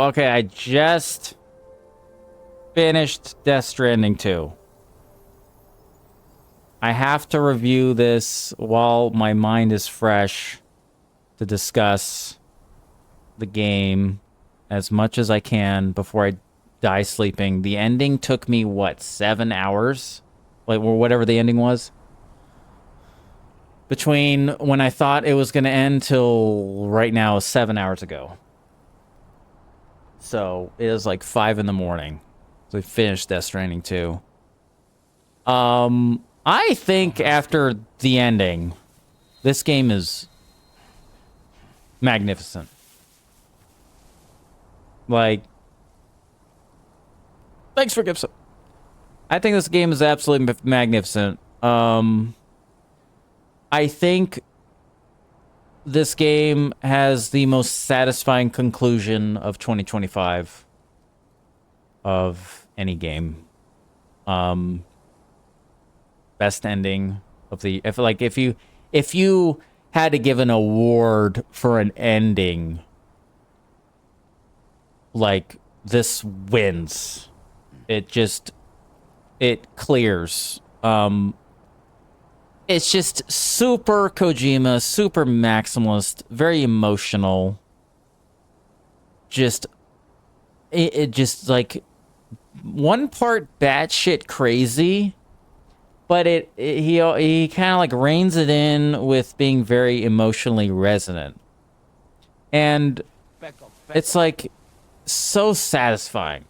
Okay, I just finished Death Stranding 2. I have to review this while my mind is fresh to discuss the game as much as I can before I die sleeping. The ending took me, what, 7 hours? Like, or whatever the ending was. Between when I thought it was going to end till right now, 7 hours ago. So, it is like 5 in the morning. So, I finished Death Stranding 2. I think after the ending, this game is magnificent. Like, thanks for gifts. I think this game is absolutely magnificent. I think this game has the most satisfying conclusion of 2025 of any game. Best ending of the if you had to give an award for an ending, like, this wins. It clears. It's just super Kojima, super maximalist, very emotional. It just, like, one part batshit crazy, but he kind of like reins it in with being very emotionally resonant. And it's like so satisfying.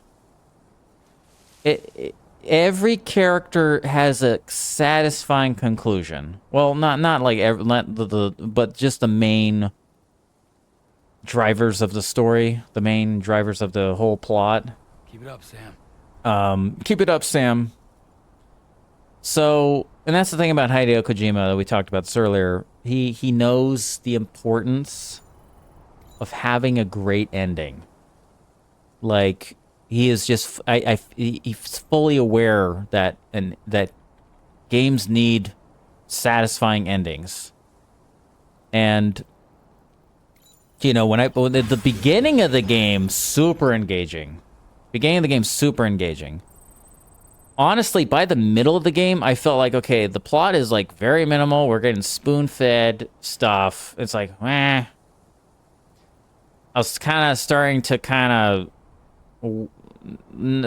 Every character has a satisfying conclusion. Well, not like but just the main drivers of the story, the main drivers of the whole plot. Keep it up, Sam. Keep it up, Sam. So, and that's the thing about Hideo Kojima that we talked about this earlier. He knows the importance of having a great ending. Like, he is just he's fully aware that that games need satisfying endings. And you know, when at the beginning of the game, super engaging. Beginning of the game, super engaging. Honestly, by the middle of the game, I felt like, okay, the plot is, like, very minimal. We're getting spoon-fed stuff. It's like, I was kind of starting to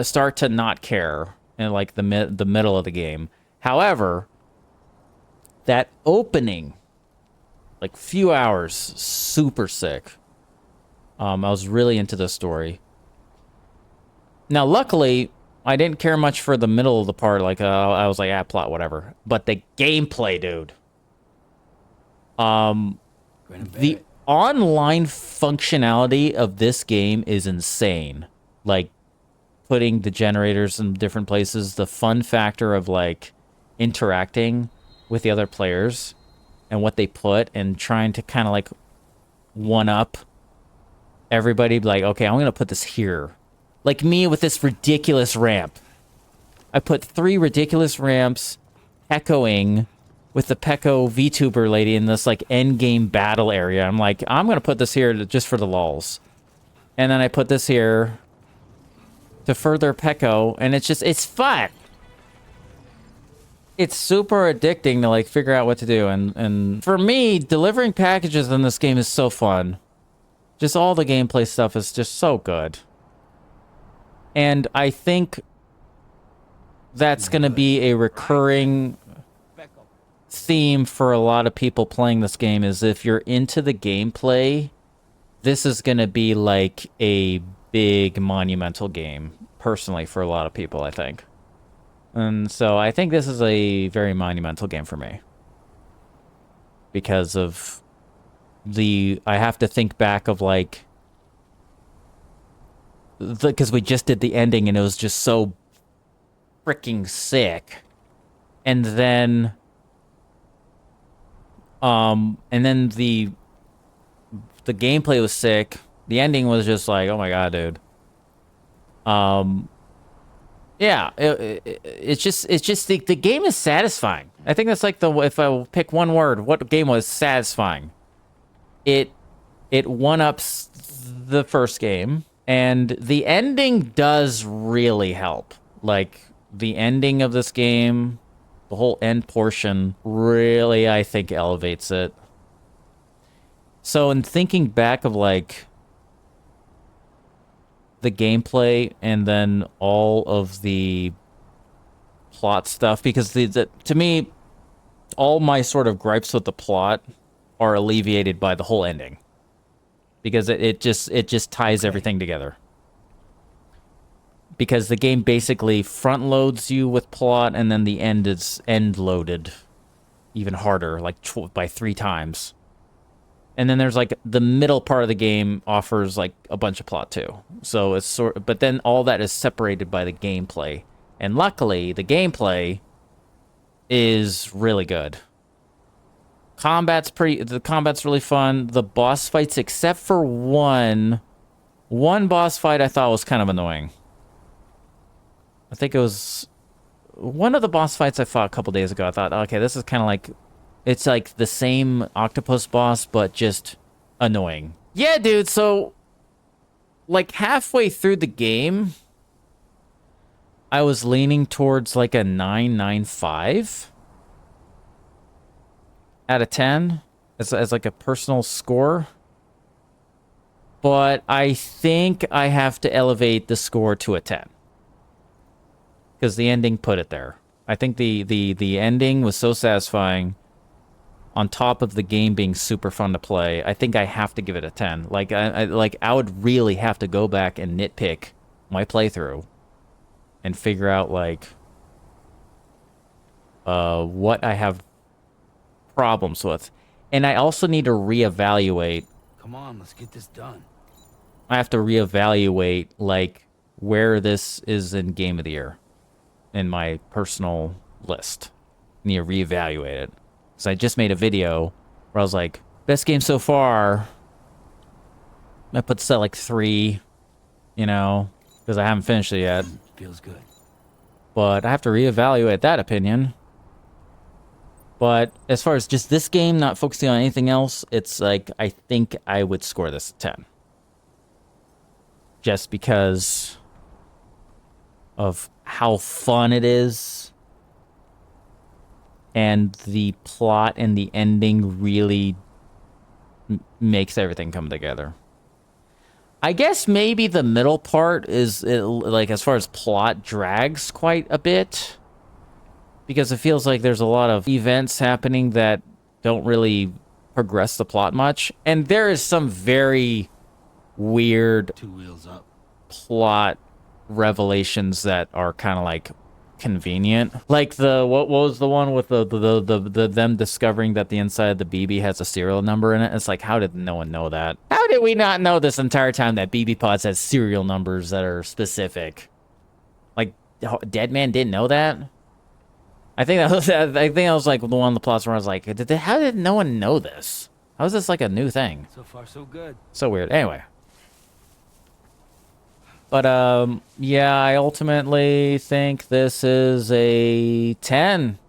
start to not care in, like, the middle of the game. However, that opening, like, few hours, super sick. I was really into the story. Now, luckily, I didn't care much for the middle of the part. Like, I was like, plot, whatever. But the gameplay, dude. The online functionality of this game is insane. Like, putting the generators in different places. The fun factor of, like, interacting with the other players and what they put and trying to kind of, like, one-up everybody. Like, okay, I'm going to put this here. Like me with this ridiculous ramp. I put 3 ridiculous ramps echoing with the Pecco VTuber lady in this, like, endgame battle area. I'm like, I'm going to put this here just for the lulz. And then I put this here to further Pecco, and it's fun. It's super addicting to, like, figure out what to do. And for me, delivering packages in this game is so fun. Just all the gameplay stuff is just so good. And I think that's going to be a recurring theme for a lot of people playing this game, is if you're into the gameplay, this is going to be like a big monumental game, personally, for a lot of people, I think. And so I think this is a very monumental game for me. Because of I have to think back of, like, because we just did the ending and it was just so freaking sick. And then the gameplay was sick. The ending was just like, oh my god, dude. Yeah, it's just the game is satisfying. I think that's like if I pick one word, what game was satisfying? It one-ups the first game. And the ending does really help. Like, the ending of this game, the whole end portion, really, I think, elevates it. So, in thinking back of, like, the gameplay and then all of the plot stuff, because to me, all my sort of gripes with the plot are alleviated by the whole ending. Because it just ties everything together. Because the game basically front loads you with plot, and then the end is end loaded even harder, like by 3 times. And then there's like the middle part of the game offers like a bunch of plot too. So it's but then all that is separated by the gameplay. And luckily, the gameplay is really good. The combat's really fun. The boss fights, except for one boss fight I thought was kind of annoying. I think it was one of the boss fights I fought a couple days ago. I thought, okay, this is kind of like, it's like the same octopus boss, but just annoying. Yeah, dude, so like halfway through the game, I was leaning towards like a 9.95 out of 10 as like a personal score. But I think I have to elevate the score to a 10. Because the ending put it there. I think the ending was so satisfying, on top of the game being super fun to play. I think I have to give it a 10. Like I would really have to go back and nitpick my playthrough and figure out like what I have problems with. And I also need to reevaluate. Come on, let's get this done. I have to reevaluate like where this is in Game of the Year in my personal list. I need to reevaluate it. Because I just made a video where I was like, best game so far. I put this at like 3, you know, because I haven't finished it yet. Feels good. But I have to reevaluate that opinion. But as far as just this game, not focusing on anything else, it's like, I think I would score this a 10. Just because of how fun it is. And the plot and the ending really makes everything come together. I guess maybe the middle part is, like, as far as plot, drags quite a bit. Because it feels like there's a lot of events happening that don't really progress the plot much. And there is some very weird 2 wheels up plot revelations that are kind of like convenient. Like what was the one with the them discovering that the inside of the BB has a serial number in it? It's like, how did no one know that? How did we not know this entire time that BB pods has serial numbers that are specific? Like, Dead Man didn't know that? I think that was like the one of the plots where I was like, how did no one know this? How is this like a new thing? so far, so good. So weird. Anyway. But, yeah, I ultimately think this is a 10.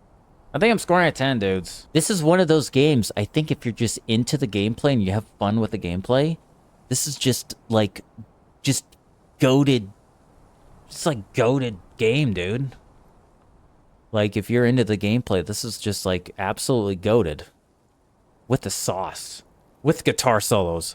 I think I'm scoring a 10, dudes. This is one of those games, I think if you're just into the gameplay and you have fun with the gameplay, this is just, like, just goated. It's like goated game, dude. Like, if you're into the gameplay, this is just, like, absolutely goated. With the sauce. With guitar solos.